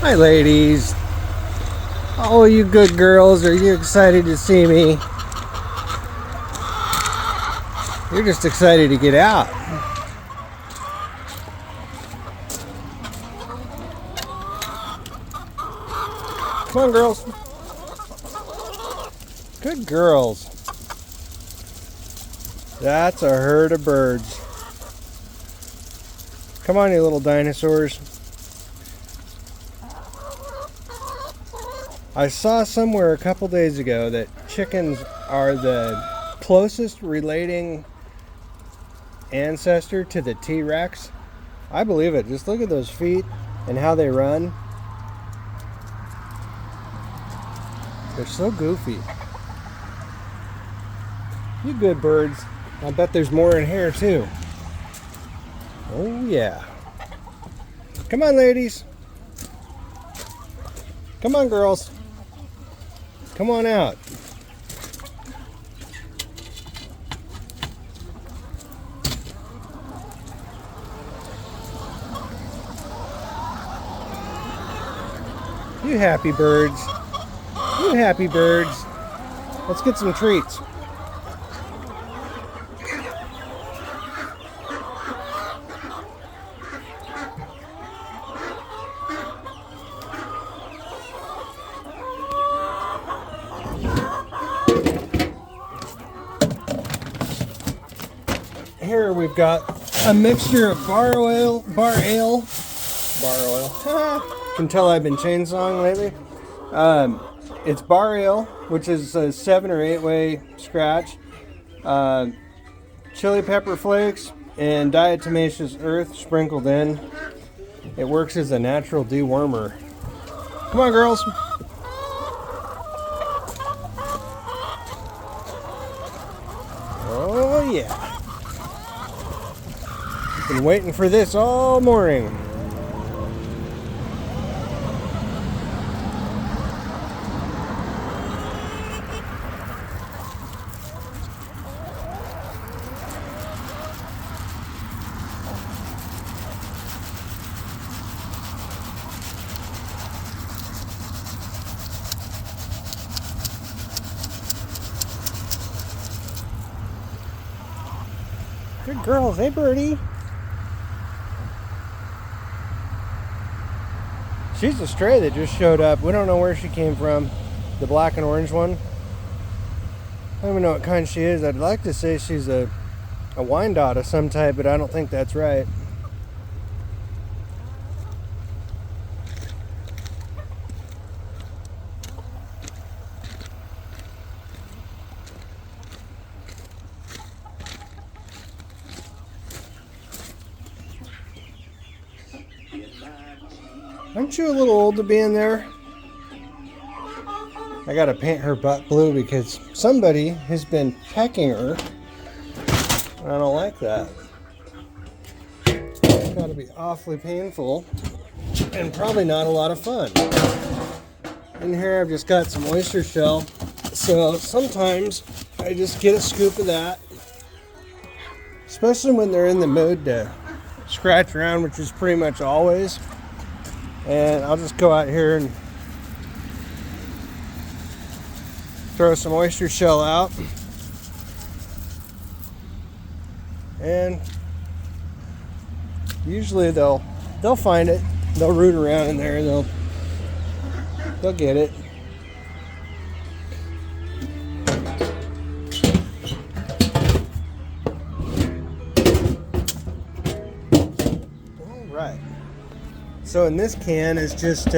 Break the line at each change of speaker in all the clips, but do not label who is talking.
Hi ladies. Oh, you good girls, are you excited to see me? You're just excited to get out. Come on, girls. Good girls. That's a herd of birds. Come on, you little dinosaurs. I saw somewhere a couple days ago that chickens are the closest relating ancestor to the T-Rex. I believe it. Just look at those feet and how they run. They're so goofy. You good birds. I bet there's more in here too. Oh yeah. Come on, ladies. Come on, girls. Come on out. You happy birds. You happy birds. Let's get some treats. Here we've got a mixture of bar ale. Can tell I've been chainsawing lately. It's bar ale, which is a 7 or 8 way scratch, chili pepper flakes, and diatomaceous earth sprinkled in. It works as a natural dewormer. Come on, girls. Oh yeah. Been waiting for this all morning. Good girls. Hey, birdie. She's a stray that just showed up. We don't know where she came from. The black and orange one. I don't even know what kind she is. I'd like to say she's a Wyandotte of some type, but I don't think that's right. Aren't you a little old to be in there? I gotta paint her butt blue because somebody has been pecking her. I don't like that. It's gotta be awfully painful and probably not a lot of fun. In here I've just got some oyster shell. So sometimes I just get a scoop of that. Especially when they're in the mood to scratch around, which is pretty much always. And I'll just go out here and throw some oyster shell out. And usually they'll find it. They'll root around in there and they'll get it. All right. So in this can is just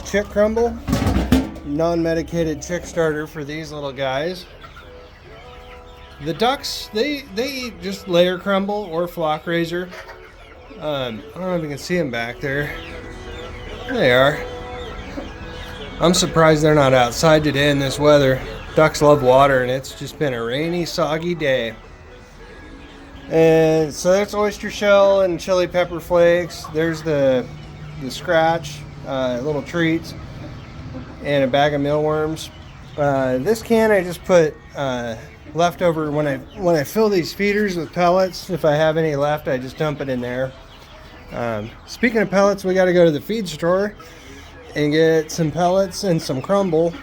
chick crumble, non-medicated chick starter for these little guys. The ducks, they eat just layer crumble or flock raiser. I don't know if you can see them back there. There they are. I'm surprised they're not outside today in this weather. Ducks love water and it's just been a rainy, soggy day. And so that's oyster shell and chili pepper flakes. There's the scratch, little treats, and a bag of mealworms. This can I just put leftover when I fill these feeders with pellets. If I have any left, I just dump it in there. Speaking of pellets, we got to go to the feed store. and get some pellets and some crumble.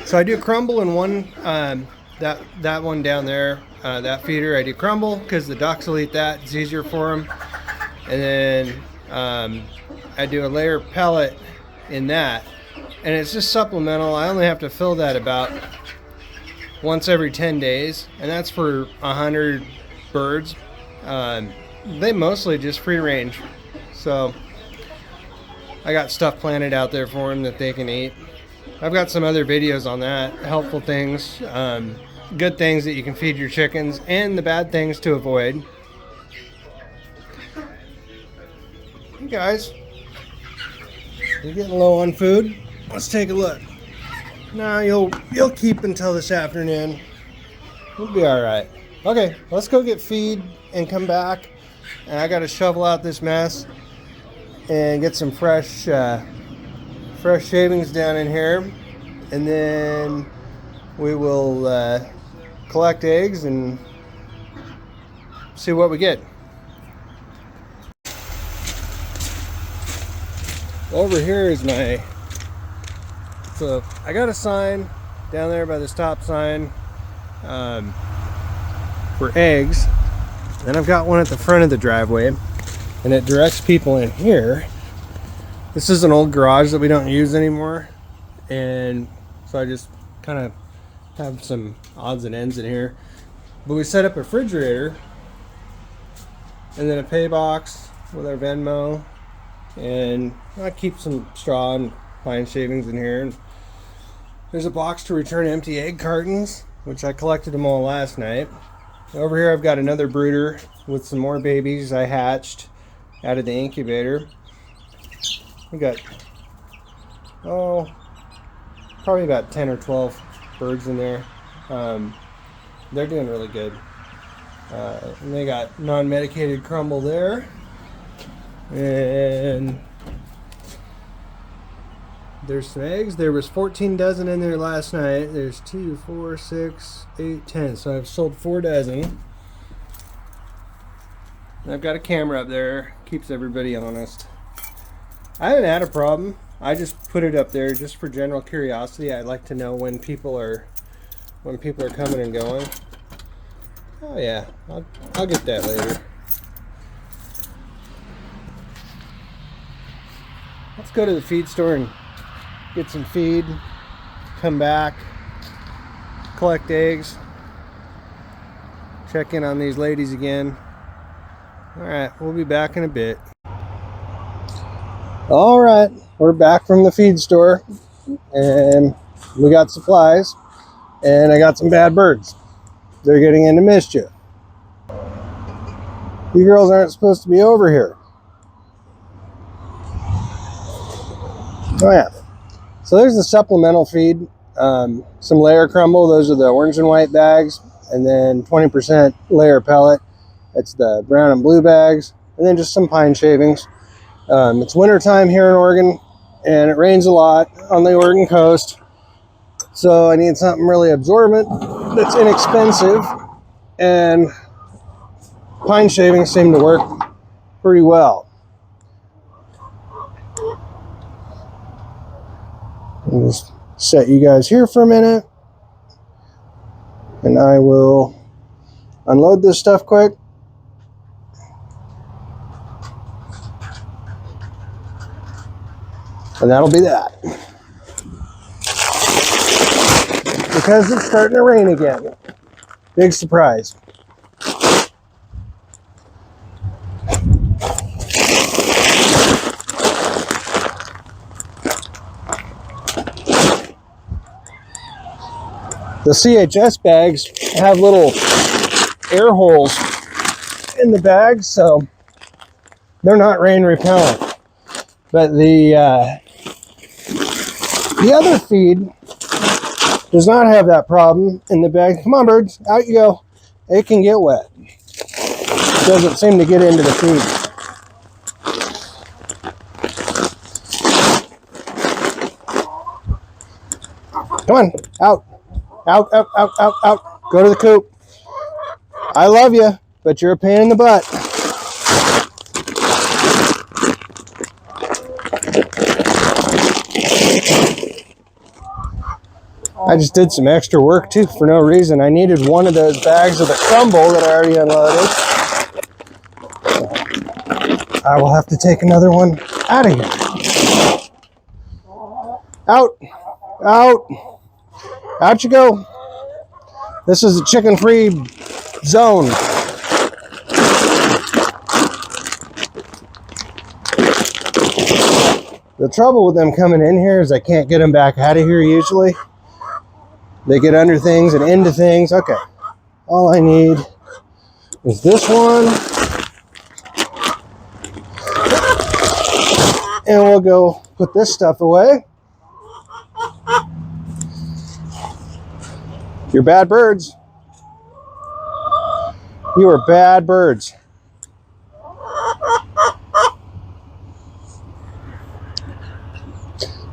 So I do crumble in one, that one down there, that feeder. I do crumble because the ducks will eat that. It's easier for them. And then I do a layer pellet in that, and it's just supplemental. I only have to fill that about once every 10 days, and that's for 100 birds. They mostly just free range, so I got stuff planted out there for them that they can eat. I've got some other videos on that, helpful things, good things that you can feed your chickens, and the bad things to avoid. Hey guys, you're getting low on food? Let's take a look. No, you'll keep until this afternoon. We'll be all right. Okay, let's go get feed and come back. And I got to shovel out this mess and get some fresh shavings down in here, and then we will collect eggs and see what we get. Over here is so I got a sign down there by the stop sign for eggs. Then I've got one at the front of the driveway, and it directs people in here. This is an old garage that we don't use anymore, and so I just kind of have some odds and ends in here. But we set up a refrigerator and then a pay box with our Venmo, and I keep some straw and pine shavings in here. And there's a box to return empty egg cartons, which I collected them all last night. Over here I've got another brooder with some more babies I hatched out of the incubator. We got, probably about 10 or 12 birds in there. They're doing really good. And they got non-medicated crumble there. And there's some eggs. There was 14 dozen in there last night. There's 2, 4, 6, 8, 10. So I've sold 4 dozen. And I've got a camera up there. Keeps everybody honest. I haven't had a problem. I just put it up there just for general curiosity. I'd like to know when people are coming and going. Oh yeah, I'll get that later. Let's go to the feed store and get some feed, come back, collect eggs, check in on these ladies again. Alright, we'll be back in a bit. Alright, we're back from the feed store, and we got supplies, and I got some bad birds. They're getting into mischief. You girls aren't supposed to be over here. Oh yeah. So there's the supplemental feed. Some layer crumble. Those are the orange and white bags. And then 20% layer pellet. That's the brown and blue bags. And then just some pine shavings. It's winter time here in Oregon, and it rains a lot on the Oregon coast. So I need something really absorbent that's inexpensive. And pine shavings seem to work pretty well. I'll just set you guys here for a minute, and I will unload this stuff quick. And that'll be that. Because it's starting to rain again. Big surprise. The CHS bags have little air holes in the bags, so they're not rain repellent. But the other feed does not have that problem in the bag. Come on, birds, out you go. It can get wet. It doesn't seem to get into the feed. Come on, out. Out, out, out, out, out. Go to the coop. I love you, but you're a pain in the butt. I just did some extra work too for no reason. I needed one of those bags of the crumble that I already unloaded. I will have to take another one out of here. Out, out, out you go. This is a chicken-free zone. The trouble with them coming in here is I can't get them back out of here usually. They get under things and into things. Okay, all I need is this one. And we'll go put this stuff away. You're bad birds. You are bad birds.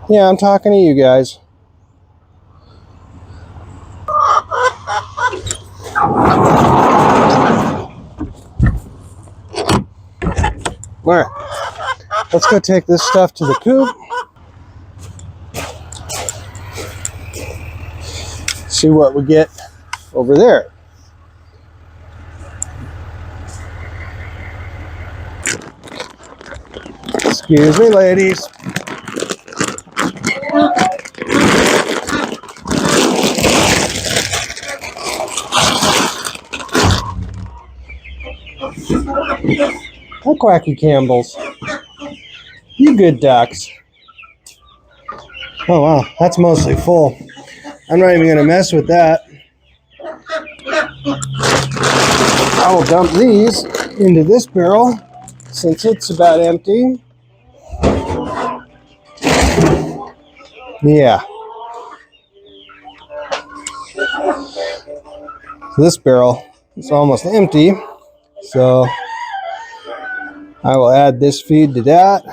Yeah, I'm talking to you guys. All right, let's go take this stuff to the coop. See what we get over there. Excuse me, ladies. Hi, Quacky Campbells. You good ducks. Oh, wow. That's mostly full. I'm not even going to mess with that. I will dump these into this barrel since it's about empty. Yeah. This barrel is almost empty, so I will add this feed to that.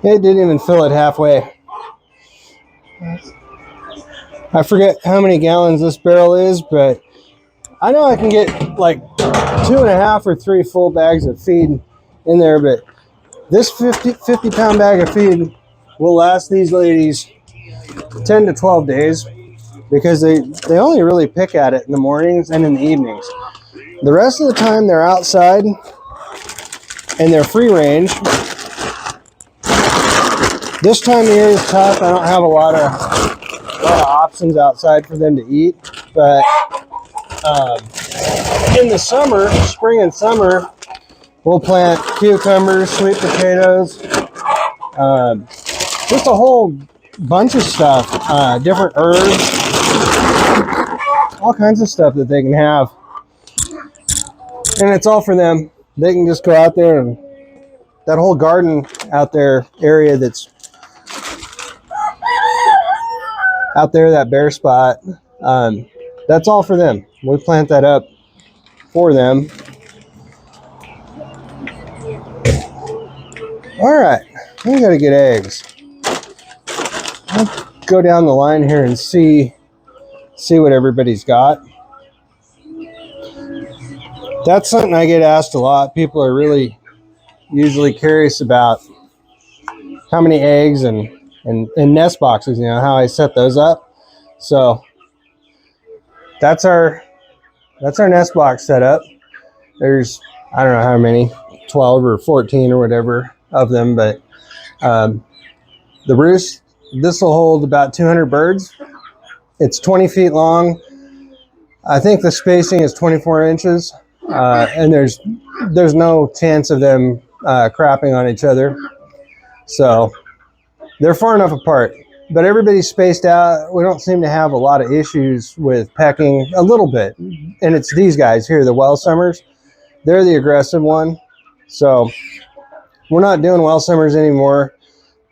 It didn't even fill it halfway. I forget how many gallons this barrel is, but I know I can get like 2.5 or 3 full bags of feed in there, but this 50 pound bag of feed will last these ladies 10 to 12 days because they only really pick at it in the mornings and in the evenings. The rest of the time they're outside and they're free range. This time of year is tough. I don't have a lot of options outside for them to eat, but in the summer, spring and summer, we'll plant cucumbers, sweet potatoes, just a whole bunch of stuff, different herbs, all kinds of stuff that they can have. And it's all for them. They can just go out there and that whole garden out there area that's out there, that bare spot, that's all for them. We plant that up for them. All right, we gotta get eggs. I'll go down the line here and see what everybody's got. That's something I get asked a lot. People are really usually curious about how many eggs and nest boxes, you know, how I set those up. So that's our nest box setup. There's, I don't know how many, 12 or 14 or whatever of them, but the roost, this will hold about 200 birds. It's 20 feet long. I think the spacing is 24 inches, and there's no chance of them crapping on each other. So they're far enough apart, but everybody's spaced out. We don't seem to have a lot of issues with pecking, a little bit. And it's these guys here, the well summers. They're the aggressive one. So we're not doing well summers anymore.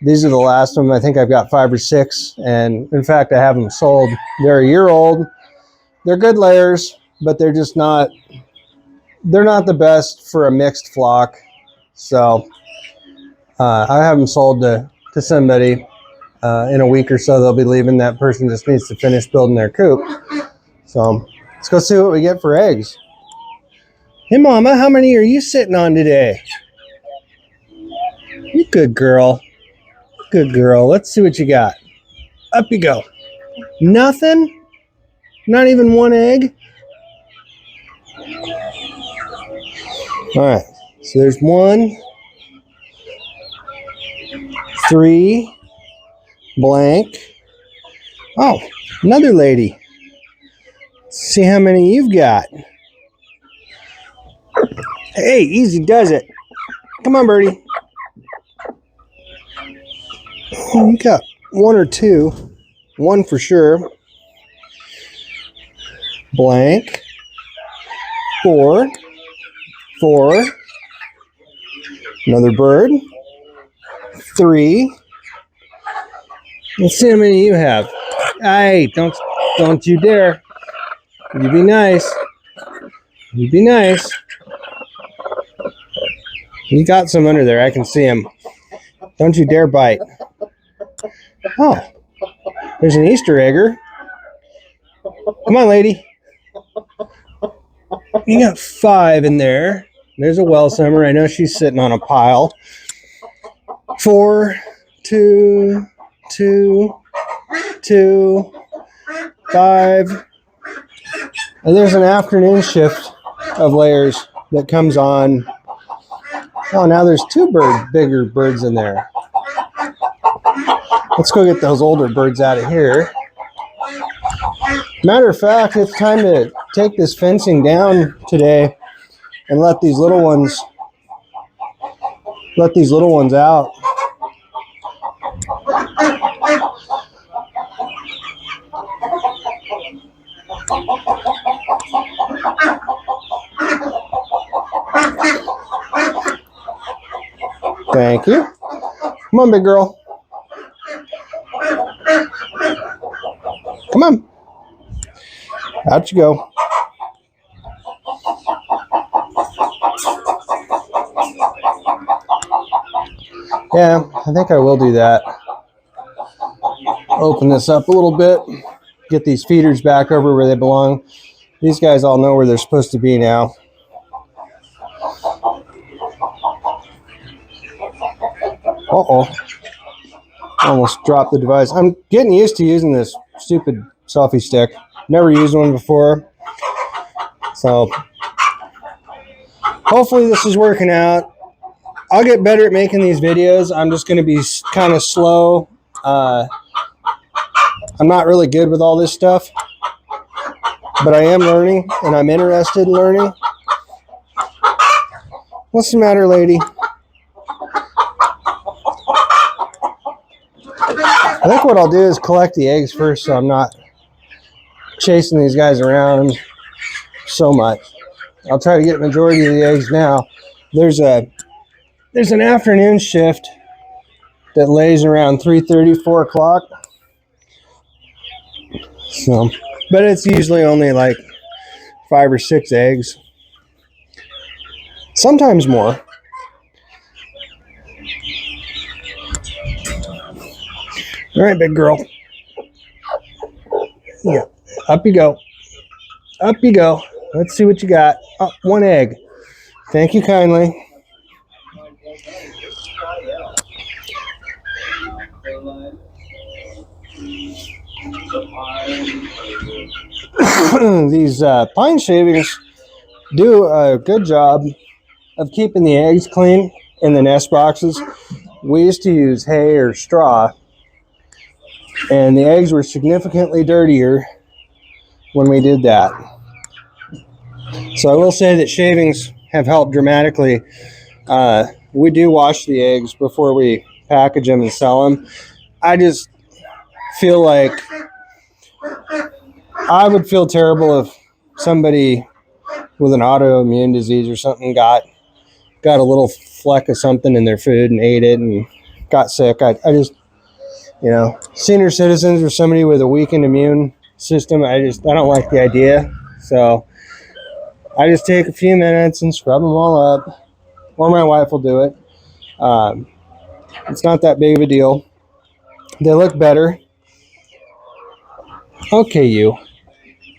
These are the last of them. I think I've got 5 or 6. And in fact, I have them sold. They're a year old. They're good layers, but they're not the best for a mixed flock. So I have them sold to somebody. In a week or so, they'll be leaving. That person just needs to finish building their coop. So let's go see what we get for eggs. Hey, Mama, how many are you sitting on today? You good girl. Good girl. Let's see what you got. Up you go. Nothing? Not even one egg? All right. So there's 1, 3, blank. Oh, another lady. Let's see how many you've got. Hey, easy does it. Come on, birdie. Oh, you got 1 or 2. 1 for sure. Blank. 4. 4. Another bird. 3. Let's see how many you have. Hey, don't you dare. You be nice. You be nice. You got some under there. I can see them. Don't you dare bite. Oh, there's an Easter egger. Come on, lady. You got 5 in there. There's a well summer. I know she's sitting on a pile. 4, 2, 2, 2, 5. And there's an afternoon shift of layers that comes on. Oh, now there's 2 bigger birds in there. Let's go get those older birds out of here. Matter of fact, it's time to take this fencing down today and let these little ones out. Thank you. Come on, big girl. Come on. Out you go. Yeah, I think I will do that. Open this up a little bit. Get these feeders back over where they belong. These guys all know where they're supposed to be now. Uh-oh. Almost dropped the device. I'm getting used to using this stupid selfie stick. Never used one before. So hopefully this is working out. I'll get better at making these videos. I'm just going to be kind of slow. I'm not really good with all this stuff, but I am learning and I'm interested in learning. What's the matter, lady? I think what I'll do is collect the eggs first so I'm not chasing these guys around so much. I'll try to get the majority of the eggs now. There's an afternoon shift that lays around 3:30, 4 o'clock. So, but it's usually only like 5 or 6 eggs. Sometimes more. All right, big girl. Yeah, up you go. Up you go. Let's see what you got. Oh, 1 egg. Thank you kindly. These pine shavings do a good job of keeping the eggs clean in the nest boxes. We used to use hay or straw, and the eggs were significantly dirtier when we did that. So I will say that shavings have helped dramatically. We do wash the eggs before we package them and sell them. I just feel like I would feel terrible if somebody with an autoimmune disease or something got a little fleck of something in their food and ate it and got sick. I just, senior citizens or somebody with a weakened immune system, I don't like the idea. So I just take a few minutes and scrub them all up, or my wife will do it. It's not that big of a deal. They look better. Okay, you.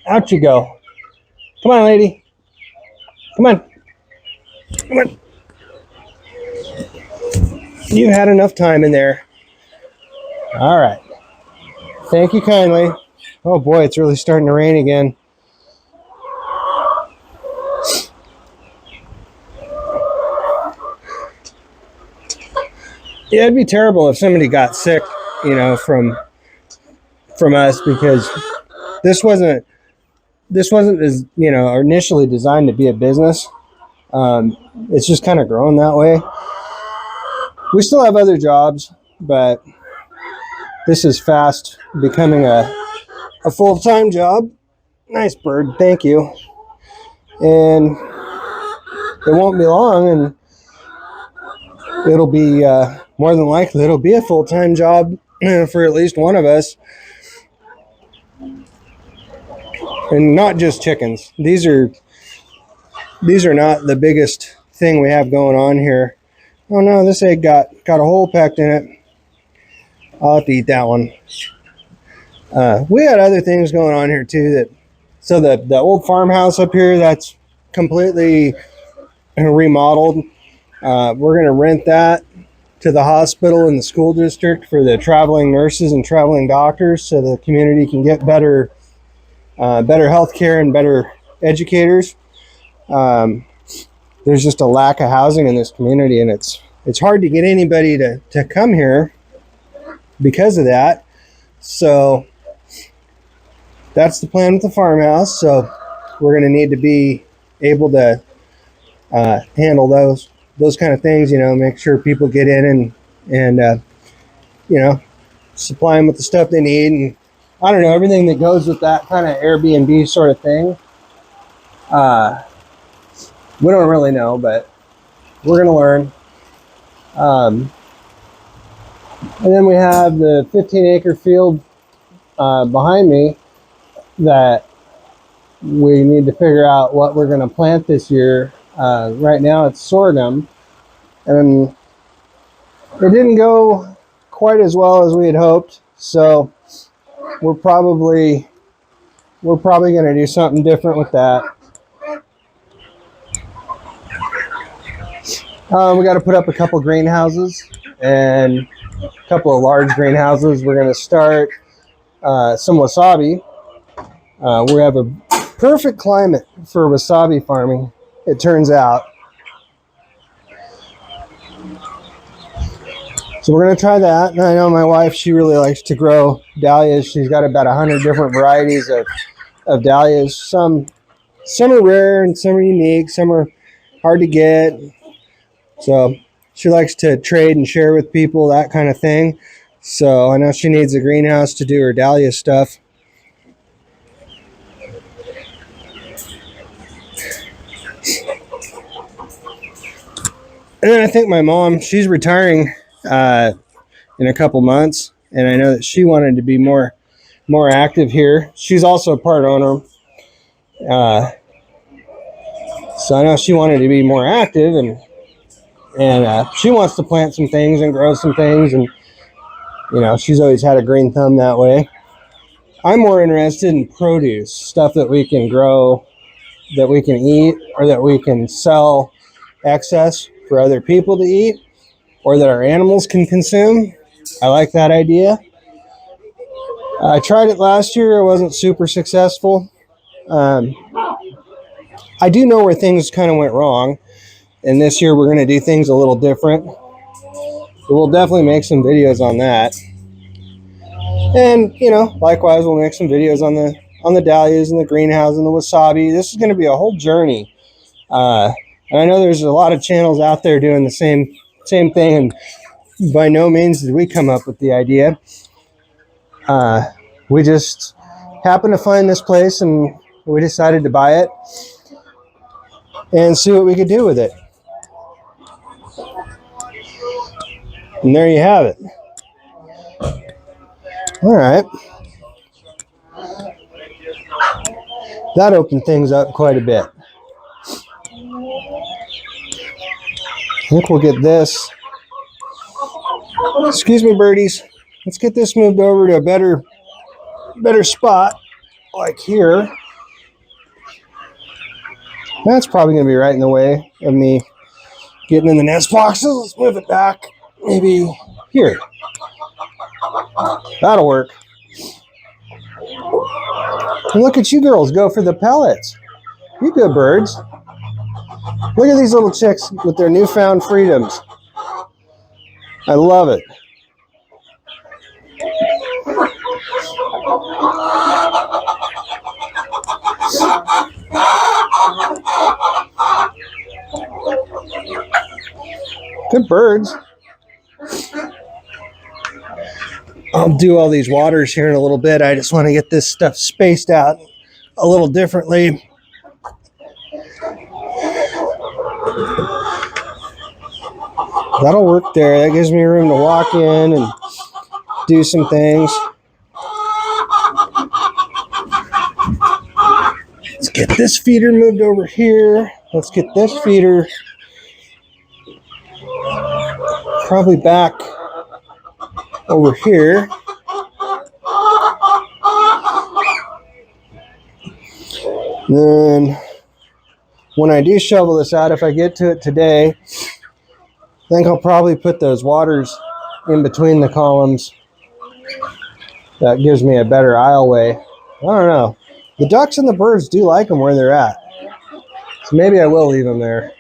Out you go. Come on, lady. Come on. Come on. You had enough time in there. All right. Thank you kindly. Oh boy, it's really starting to rain again. Yeah, it'd be terrible if somebody got sick, from us, because this wasn't as initially designed to be a business. It's just kind of grown that way. We still have other jobs, but this is fast becoming a full-time job. Nice bird, thank you. And it won't be long, and it'll be more than likely it'll be a full-time job for at least one of us. And not just chickens. These are not the biggest thing we have going on here. Oh no, this egg got a hole pecked in it. I'll have to eat that one. We had other things going on here too. So the old farmhouse up here, that's completely remodeled. We're going to rent that to the hospital and the school district for the traveling nurses and traveling doctors, so the community can get better health care and better educators. There's just a lack of housing in this community, and it's hard to get anybody to come here because of that. So that's the plan with the farmhouse. So we're going to need to be able to handle those kind of things, make sure people get in and supply them with the stuff they need, and I don't know, everything that goes with that kind of Airbnb sort of thing. We don't really know, but we're going to learn. And then we have the 15-acre field behind me that we need to figure out what we're going to plant this year. Right now it's sorghum, and it didn't go quite as well as we had hoped, so we're probably going to do something different with that. We got to put up a couple greenhouses, and a couple of large greenhouses. We're going to start some wasabi. We have a perfect climate for wasabi farming, it turns out. So we're going to try that. And I know my wife, she really likes to grow dahlias. She's got about 100 different varieties of dahlias. Some are rare and some are unique. Some are hard to get. So she likes to trade and share with people, that kind of thing. So I know she needs a greenhouse to do her dahlia stuff. And then I think my mom, she's retiring in a couple months, and I know that she wanted to be more active here. She's also a part owner, so I know she wanted to be more active, and she wants to plant some things and grow some things, and she's always had a green thumb that way. I'm more interested in produce, stuff that we can grow, that we can eat, or that we can sell excess for other people to eat, or that our animals can consume. I like that idea. I tried it last year. I wasn't super successful. I do know where things kind of went wrong, and this year we're going to do things a little different. So we'll definitely make some videos on that. And, likewise, we'll make some videos on the dahlias and the greenhouse and the wasabi. This is going to be a whole journey. And I know there's a lot of channels out there doing the same thing, and by no means did we come up with the idea. We just happened to find this place, and we decided to buy it and see what we could do with it. And there you have it. All right. That opened things up quite a bit. I think we'll get this Excuse me, birdies. Let's get this moved over to a better spot, like here. That's probably going to be right in the way of me getting in the nest boxes. Let's move it back. Maybe here. That'll work. And look at you girls go for the pellets. You good birds. Look at these little chicks with their newfound freedoms. I love it. Good birds. I'll do all these waters here in a little bit. I just want to get this stuff spaced out a little differently. That'll work there. That gives me room to walk in and do some things. Let's get this feeder moved over here. Let's get this feeder probably back over here. Then when I do shovel this out, if I get to it today, I think I'll probably put those waters in between the columns. That gives me a better aisleway. I don't know. The ducks and the birds do like them where they're at. So maybe I will leave them there.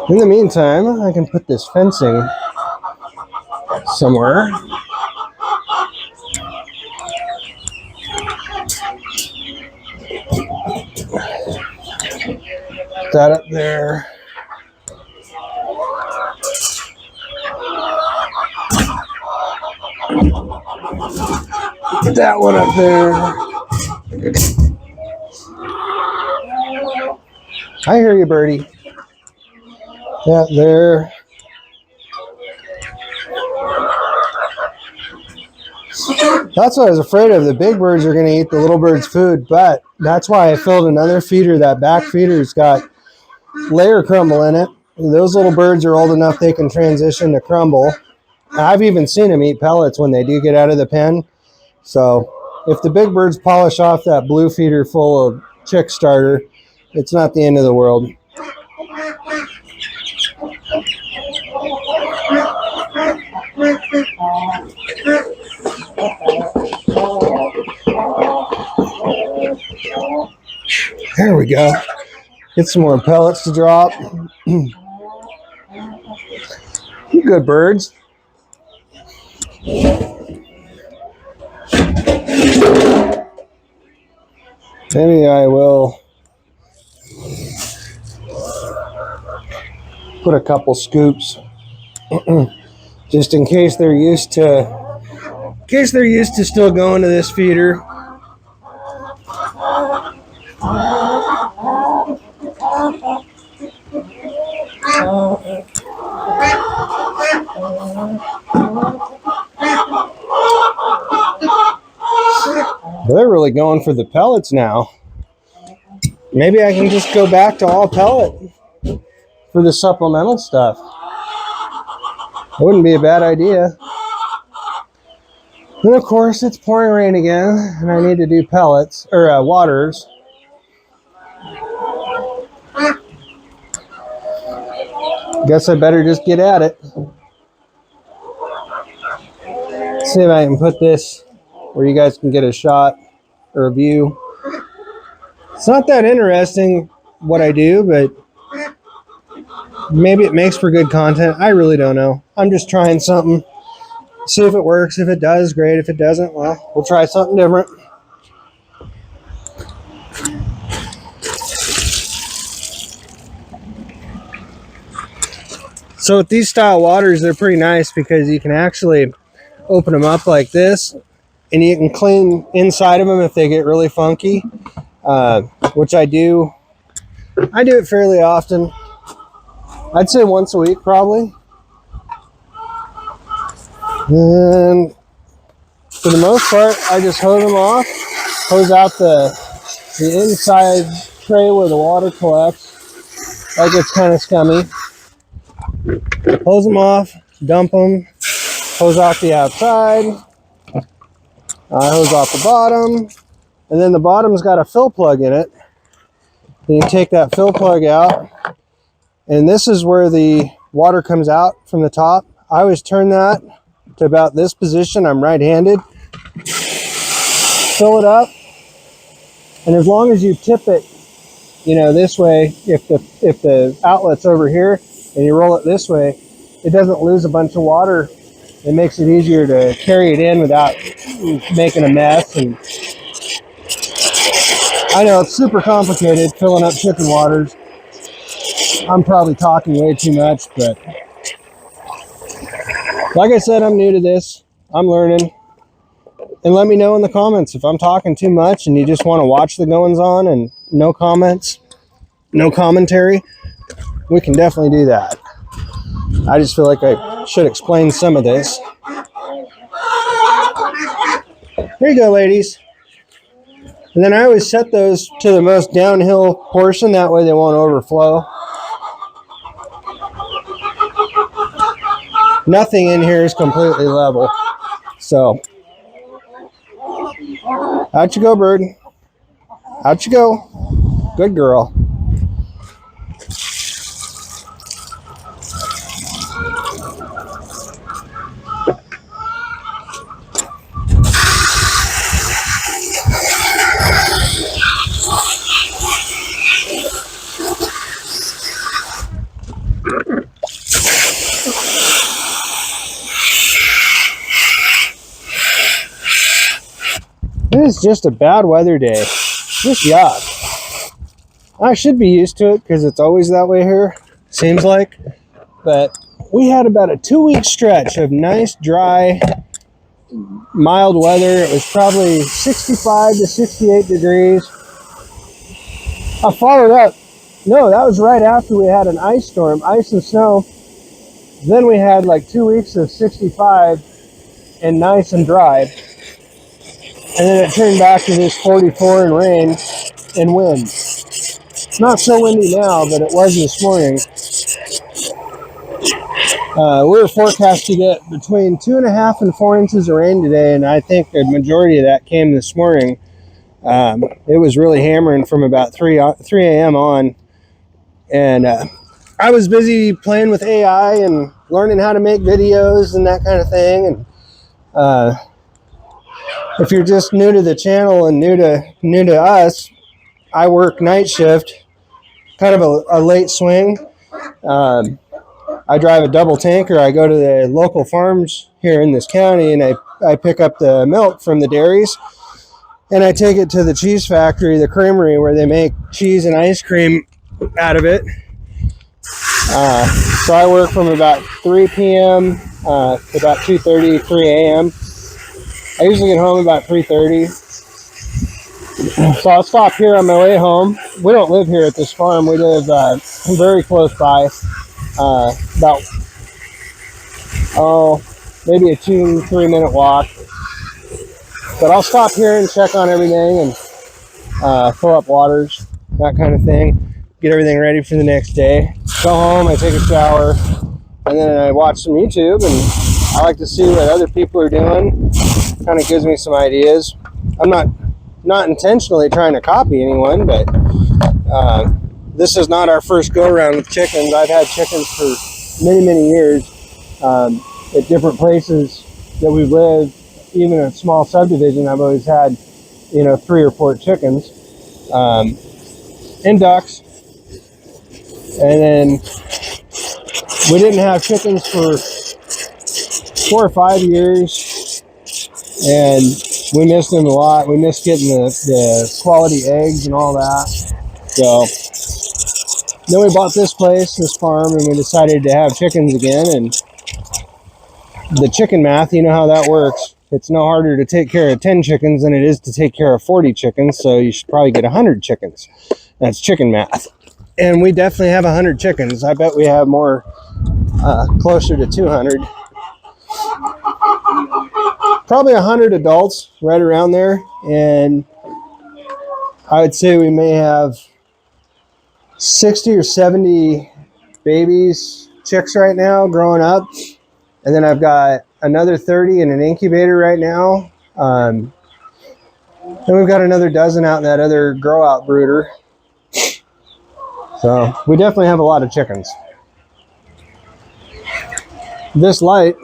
In the meantime, I can put this fencing somewhere. Put that up there. Put that one up there. I hear you, birdie. That there. That's what I was afraid of. The big birds are going to eat the little birds' food, but that's why I filled another feeder. That back feeder's got layer crumble in it. Those little birds are old enough they can transition to crumble. I've even seen them eat pellets when they do get out of the pen. So if the big birds polish off that blue feeder full of chick starter, it's not the end of the world. There we go. Get some more pellets to drop. You good birds. Maybe I will put a couple scoops just in case they're used to still going to this feeder. They're really going for the pellets now. Maybe I can just go back to all pellet for the supplemental stuff. It wouldn't be a bad idea. And of course, it's pouring rain again, and I need to do pellets, or waters. Guess I better just get at it. See if I can put this where you guys can get a shot or a view. It's not that interesting what I do, but maybe it makes for good content. I really don't know. I'm just trying something. See if it works. If it does, great. If it doesn't, well, we'll try something different. So with these style waters, they're pretty nice because you can actually open them up like this, and you can clean inside of them if they get really funky, which I do. I do it fairly often. I'd say once a week probably. And for the most part, I just hose them off, hose out the inside tray where the water collects. That gets kind of scummy. Hose them off, dump them, hose off the outside, hose off the bottom, and then the bottom's got a fill plug in it. You can take that fill plug out, and this is where the water comes out from the top. I always turn that to about this position. I'm right-handed. Fill it up, and as long as you tip it, you know, this way, if the outlet's over here and you roll it this way, it doesn't lose a bunch of water. It makes it easier to carry it in without making a mess. And I know it's super complicated filling up chicken waters. I'm probably talking way too much, but like I said, I'm new to this. I'm learning. And let me know in the comments if I'm talking too much and you just want to watch the goings on and no comments, no commentary. We can definitely do that. I just feel like I should explain some of this. Here you go, ladies. And then I always set those to the most downhill portion. That way they won't overflow. Nothing in here is completely level. So, out you go, bird. Out you go. Good girl. This is just a bad weather day. Just yuck. I should be used to it because it's always that way here, seems like. But we had about a 2-week stretch of nice, dry, mild weather. It was probably 65 to 68 degrees. I followed up. No, that was right after we had an ice storm, ice and snow. Then we had like 2 weeks of 65 and nice and dry. And then it turned back to this 44 and rain and wind. It's not so windy now, but it was this morning. We were forecast to get between 2.5 and 4 inches of rain today, and I think the majority of that came this morning. It was really hammering from about 3 a.m. on. And I was busy playing with AI and learning how to make videos and that kind of thing. And if you're just new to the channel and new to us, I work night shift, kind of a late swing. I drive a double tanker. I go to the local farms here in this county, and I pick up the milk from the dairies, and I take it to the cheese factory, the creamery, where they make cheese and ice cream out of it. So I work from about 3 p.m. To about 2:30, 3 a.m. I usually get home about 3:30. So I'll stop here on my way home. We don't live here at this farm. We live very close by. About, maybe a 2-3 minute walk. But I'll stop here and check on everything and fill up waters, that kind of thing. Get everything ready for the next day. Go home, I take a shower, and then I watch some YouTube, and I like to see what other people are doing. Kind of gives me some ideas. I'm not intentionally trying to copy anyone, but this is not our first go-around with chickens. I've had chickens for many years at different places that we've lived. Even a small subdivision, I've always had, 3 or 4 chickens and ducks. And then we didn't have chickens for 4 or 5 years, and we missed them a lot. We missed getting the quality eggs and all that. So then we bought this place, this farm, and we decided to have chickens again. And the chicken math, you know how that works. It's no harder to take care of 10 chickens than it is to take care of 40 chickens. So you should probably get 100 chickens. That's chicken math. And we definitely have 100 chickens. I bet we have more, closer to 200. Probably 100 adults, right around there. And I would say we may have 60 or 70 babies chicks right now growing up. And then I've got another 30 in an incubator right now. And we've got another dozen out in that other grow out brooder. So we definitely have a lot of chickens. This light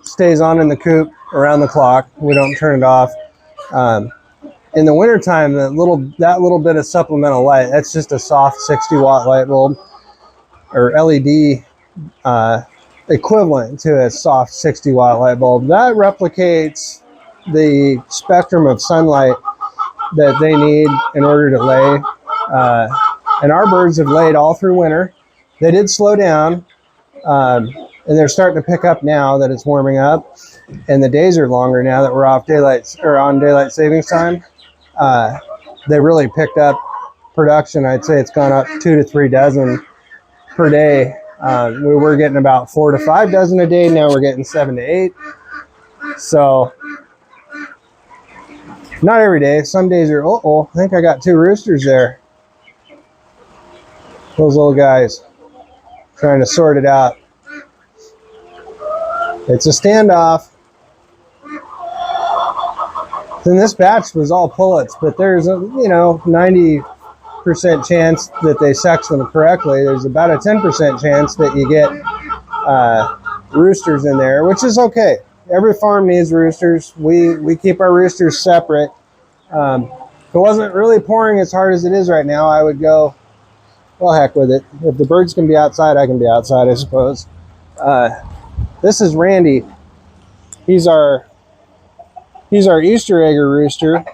stays on in the coop around the clock. We don't turn it off. In the wintertime, that little bit of supplemental light, that's just a soft 60-watt light bulb, or LED equivalent to a soft 60-watt light bulb. That replicates the spectrum of sunlight that they need in order to lay. And our birds have laid all through winter. They did slow down, and they're starting to pick up now that it's warming up, and the days are longer now that we're on daylight savings time. They really picked up production. I'd say it's gone up 2 to 3 dozen per day. We were getting about 4 to 5 dozen a day. Now we're getting 7 to 8. So not every day. Some days are, I think I got 2 roosters there. Those little guys trying to sort it out. It's a standoff. Then this batch was all pullets, but there's a 90% chance that they sex them correctly. There's about a 10% chance that you get roosters in there, which is okay. Every farm needs roosters. We keep our roosters separate. If it wasn't really pouring as hard as it is right now, I would go, well, heck with it. If the birds can be outside, I can be outside, I suppose. This is Randy. He's our Easter egger rooster,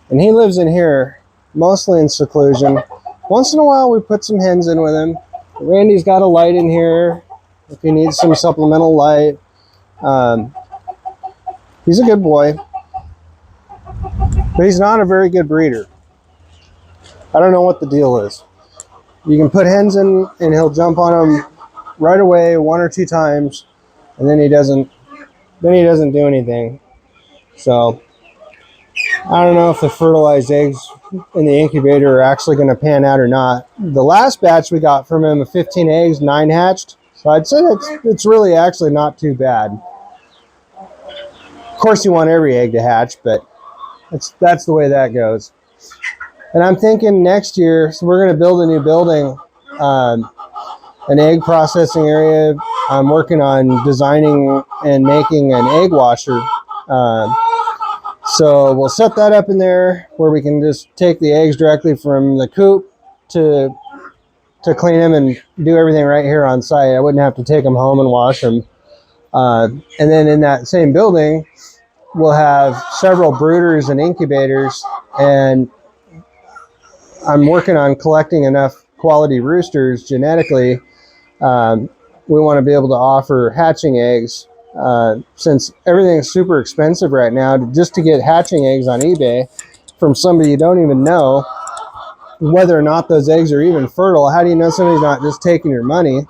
and he lives in here mostly in seclusion. Once in a while we put some hens in with him. Randy's got a light in here if he needs some supplemental light. He's a good boy, but he's not a very good breeder. I don't know what the deal is. You can put hens in and he'll jump on them right away 1 or 2 times, and then he doesn't do anything. So I don't know if the fertilized eggs in the incubator are actually going to pan out or not. The last batch we got from him of 15 eggs, 9 hatched. So I'd say it's really actually not too bad. Of course you want every egg to hatch, but that's the way that goes. And I'm thinking next year, so we're going to build a new building, an egg processing area. I'm working on designing and making an egg washer. So we'll set that up in there where we can just take the eggs directly from the coop to clean them and do everything right here on site. I wouldn't have to take them home and wash them. And then in that same building, we'll have several brooders and incubators, and I'm working on collecting enough quality roosters genetically. We want to be able to offer hatching eggs. Since everything's super expensive right now, just to get hatching eggs on eBay from somebody you don't even know whether or not those eggs are even fertile. How do you know somebody's not just taking your money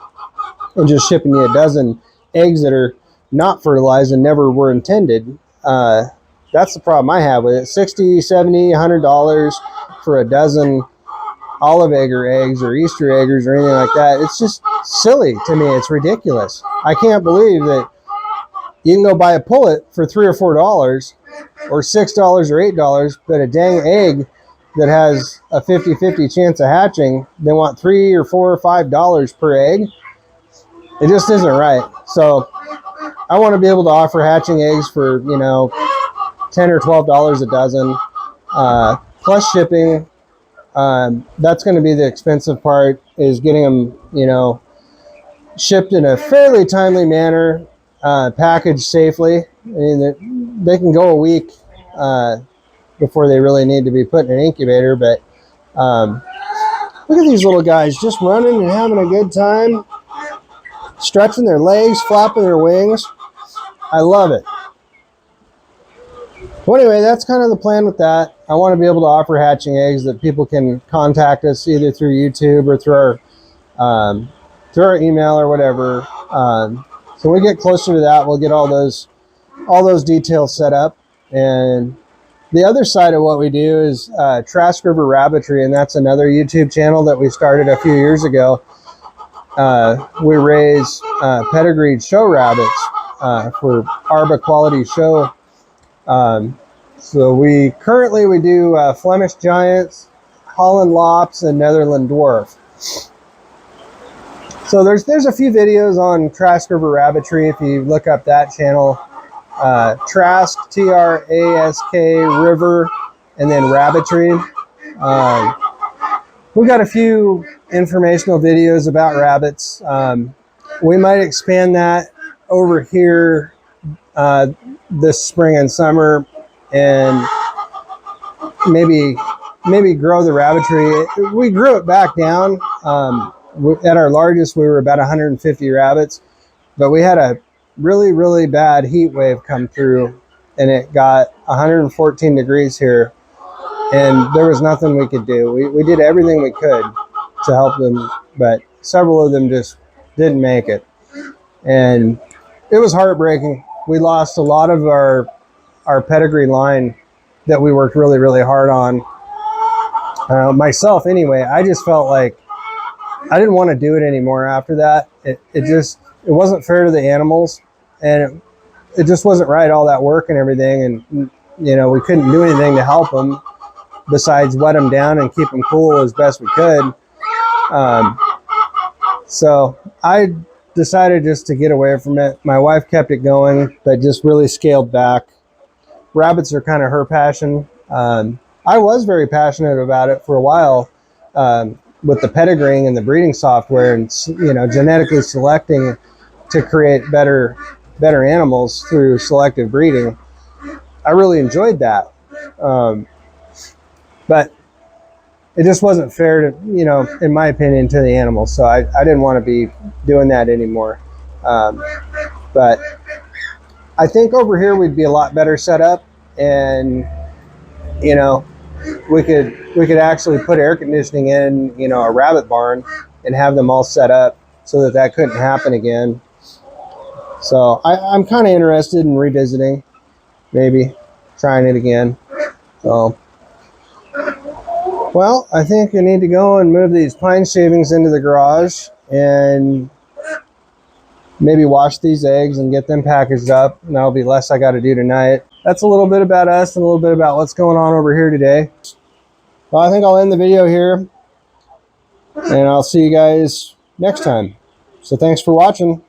and just shipping you a dozen eggs that are not fertilized and never were intended? That's the problem I have with it. $60, $70, $100 for a dozen olive egger eggs or Easter eggers or anything like that. It's just silly to me. It's ridiculous. I can't believe that you can go buy a pullet for $3 or $4 or $6 or $8, but a dang egg that has a 50-50 chance of hatching, they want $3 or $4 or $5 per egg. It just isn't right. So I want to be able to offer hatching eggs for, $10 or $12 a dozen, plus shipping. That's going to be the expensive part, is getting them, shipped in a fairly timely manner, packaged safely. I mean, they can go a week before they really need to be put in an incubator. But look at these little guys just running and having a good time, stretching their legs, flapping their wings. I love it. Well, anyway, that's kind of the plan with that. I want to be able to offer hatching eggs that people can contact us either through YouTube or through our email or whatever. So when we get closer to that, we'll get all those details set up. And the other side of what we do is Trask River Rabbitry, and that's another YouTube channel that we started a few years ago. we raise pedigreed show rabbits for Arba quality show. So we do Flemish Giants, Holland Lops, and Netherland Dwarf. So there's a few videos on Trask River Rabbitry if you look up that channel. Trask, T-R-A-S-K, River, and then Rabbitry. We've got a few informational videos about rabbits. We might expand that over here this spring and summer, and maybe grow the rabbitry. We grew it back down. At our largest, we were about 150 rabbits, but we had a really bad heat wave come through, and it got 114 degrees here, and there was nothing we could do. We did everything we could to help them, but several of them just didn't make it, and it was heartbreaking. We lost a lot of our pedigree line that we worked really hard on. Myself anyway, I just felt like I didn't want to do it anymore after that. It wasn't fair to the animals, and it just wasn't right, all that work and everything, and we couldn't do anything to help them besides wet them down and keep them cool as best we could. So I decided just to get away from it. My wife kept it going, but just really scaled back. Rabbits are kind of her passion. I was very passionate about it for a while, with the pedigreeing and the breeding software, and genetically selecting to create better animals through selective breeding. I really enjoyed that, but it just wasn't fair to, in my opinion, to the animals. So I didn't want to be doing that anymore. But I think over here we'd be a lot better set up, and we could actually put air conditioning in a rabbit barn and have them all set up so that couldn't happen again. So I'm kind of interested in revisiting, maybe trying it again. So, well, I think I need to go and move these pine shavings into the garage and maybe wash these eggs and get them packaged up, and that'll be less I got to do tonight. That's a little bit about us and a little bit about what's going on over here today. Well, I think I'll end the video here, and I'll see you guys next time. So thanks for watching.